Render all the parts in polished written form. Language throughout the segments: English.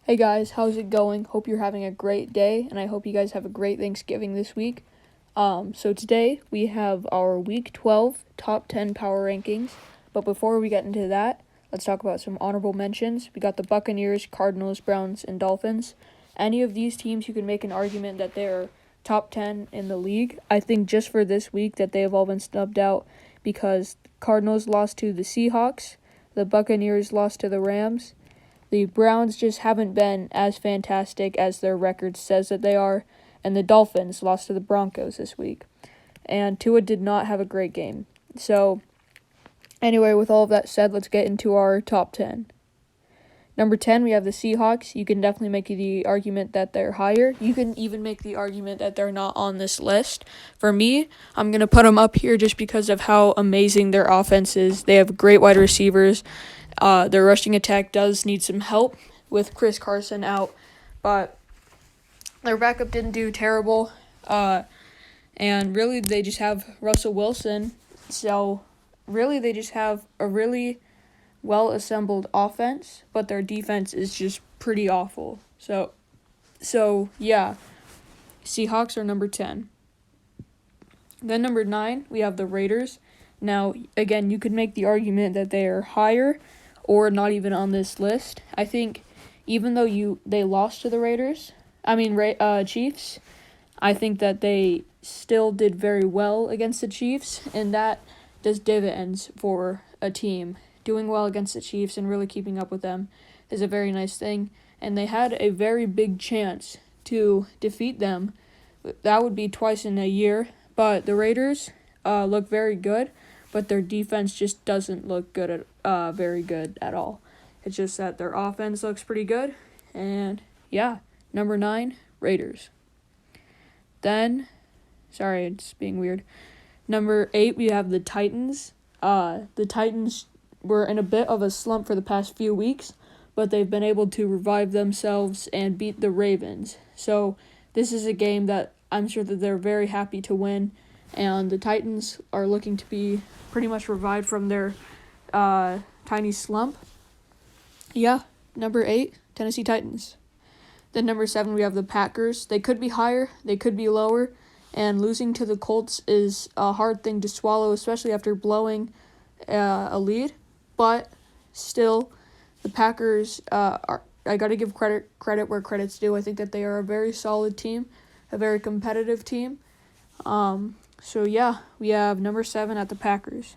Hey guys, how's it going? Hope you're having a great day, and I hope you guys have a great Thanksgiving this week. So today we have our Week 12 Top 10 Power Rankings, but before we get into that, let's talk about some honorable mentions. We got the Buccaneers, Cardinals, Browns, and Dolphins. Any of these teams, you can make an argument that they're top 10 in the league. I think just for this week that they have all been snubbed out because Cardinals lost to the Seahawks, the Buccaneers lost to the Rams, the Browns just haven't been as fantastic as their record says that they are, and the Dolphins lost to the Broncos this week. And Tua did not have a great game. So, anyway, with all of that said, let's get into our top 10. Number 10, we have the Seahawks. You can definitely make the argument that they're higher. You can even make the argument that they're not on this list. For me, I'm going to put them up here just because of how amazing their offense is. They have great wide receivers. Their rushing attack does need some help with Chris Carson out, but their backup didn't do terrible. And really, they just have Russell Wilson. So, really, they just have a really well-assembled offense, but their defense is just pretty awful. So yeah, Seahawks are number 10. Then number 9, we have the Raiders. Now, again, you could make the argument that they are higher or not even on this list. I think even though they lost to the Chiefs, I think that they still did very well against the Chiefs, and that does dividends for a team. Doing well against the Chiefs and really keeping up with them is a very nice thing, and they had a very big chance to defeat them. That would be twice in a year, but the Raiders look very good, but their defense just doesn't look very good at all. It's just that their offense looks pretty good, and yeah, number 9, Raiders. Then, sorry, it's being weird. Number 8, we have the Titans. The Titans were in a bit of a slump for the past few weeks, but they've been able to revive themselves and beat the Ravens. So this is a game that I'm sure that they're very happy to win, and the Titans are looking to be pretty much revived from their tiny slump. Yeah, number 8, Tennessee Titans. Then number 7, we have the Packers. They could be higher, they could be lower, and losing to the Colts is a hard thing to swallow, especially after blowing a lead. But still, the Packers I got to give credit where credit's due. I think that they are a very solid team, a very competitive team. So yeah, we have number 7 at the Packers.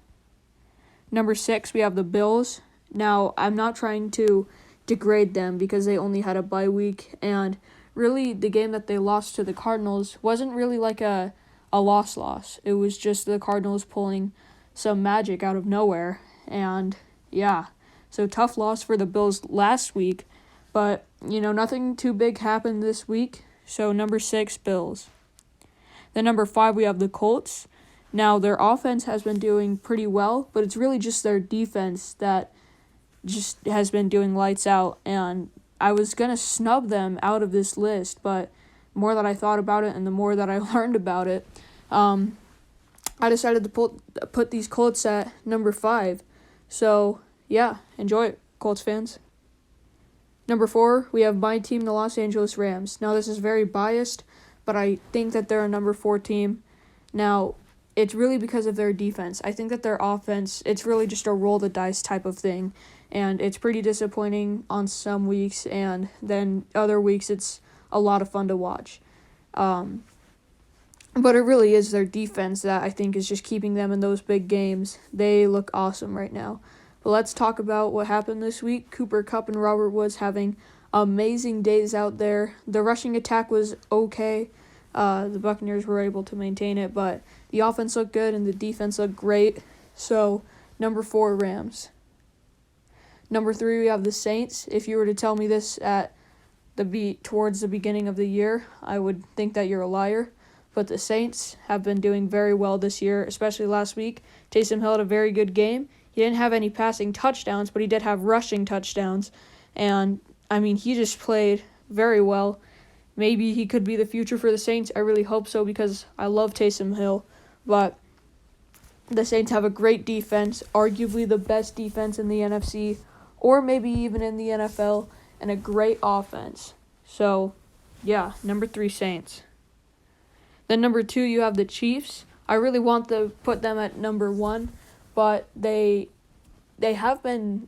Number 6, we have the Bills. Now, I'm not trying to degrade them because they only had a bye week, and really the game that they lost to the Cardinals wasn't really like a loss. It was just the Cardinals pulling some magic out of nowhere, and yeah, so tough loss for the Bills last week, but nothing too big happened this week. So number 6, Bills. Then number 5, we have the Colts. Now, their offense has been doing pretty well, but it's really just their defense that just has been doing lights out, and I was going to snub them out of this list, but the more that I thought about it and the more that I learned about it, I decided to put these Colts at number 5. So, yeah, enjoy it, Colts fans. Number 4, we have my team, the Los Angeles Rams. Now, this is very biased, but I think that they're a number 4 team. Now, it's really because of their defense. I think that their offense, it's really just a roll the dice type of thing, and it's pretty disappointing on some weeks, and then other weeks it's a lot of fun to watch. But it really is their defense that I think is just keeping them in those big games. They look awesome right now. But let's talk about what happened this week. Cooper Kupp and Robert Woods having amazing days out there. The rushing attack was okay. The Buccaneers were able to maintain it, but the offense looked good and the defense looked great. So, number 4, Rams. Number 3, we have the Saints. If you were to tell me this towards the beginning of the year, I would think that you're a liar. But the Saints have been doing very well this year, especially last week. Taysom Hill had a very good game. He didn't have any passing touchdowns, but he did have rushing touchdowns. And, he just played very well. Maybe he could be the future for the Saints. I really hope so because I love Taysom Hill. But the Saints have a great defense, arguably the best defense in the NFC, or maybe even in the NFL. and a great offense. So, yeah, number 3, Saints. Then number 2, you have the Chiefs. I really want to put them at number 1, but they have been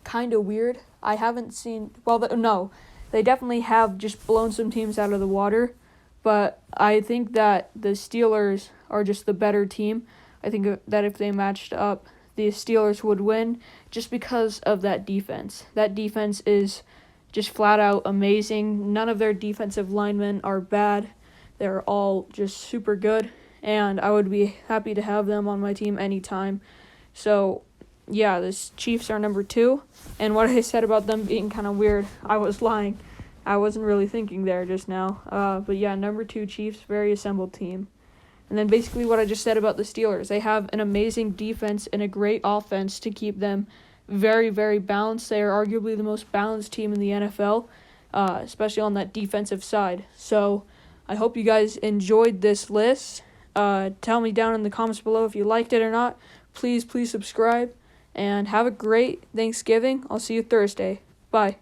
kind of weird. I haven't seen, they definitely have just blown some teams out of the water, but I think that the Steelers are just the better team. I think that if they matched up, the Steelers would win just because of that defense. That defense is just flat out amazing. None of their defensive linemen are bad. They're all just super good, and I would be happy to have them on my team anytime. So, yeah, the Chiefs are number 2, and what I said about them being kind of weird, I was lying. I wasn't really thinking there just now. But yeah, number 2, Chiefs, very assembled team. And then basically what I just said about the Steelers. They have an amazing defense and a great offense to keep them very, very balanced. They are arguably the most balanced team in the NFL, especially on that defensive side. So I hope you guys enjoyed this list. Tell me down in the comments below if you liked it or not. Please subscribe, and have a great Thanksgiving. I'll see you Thursday. Bye.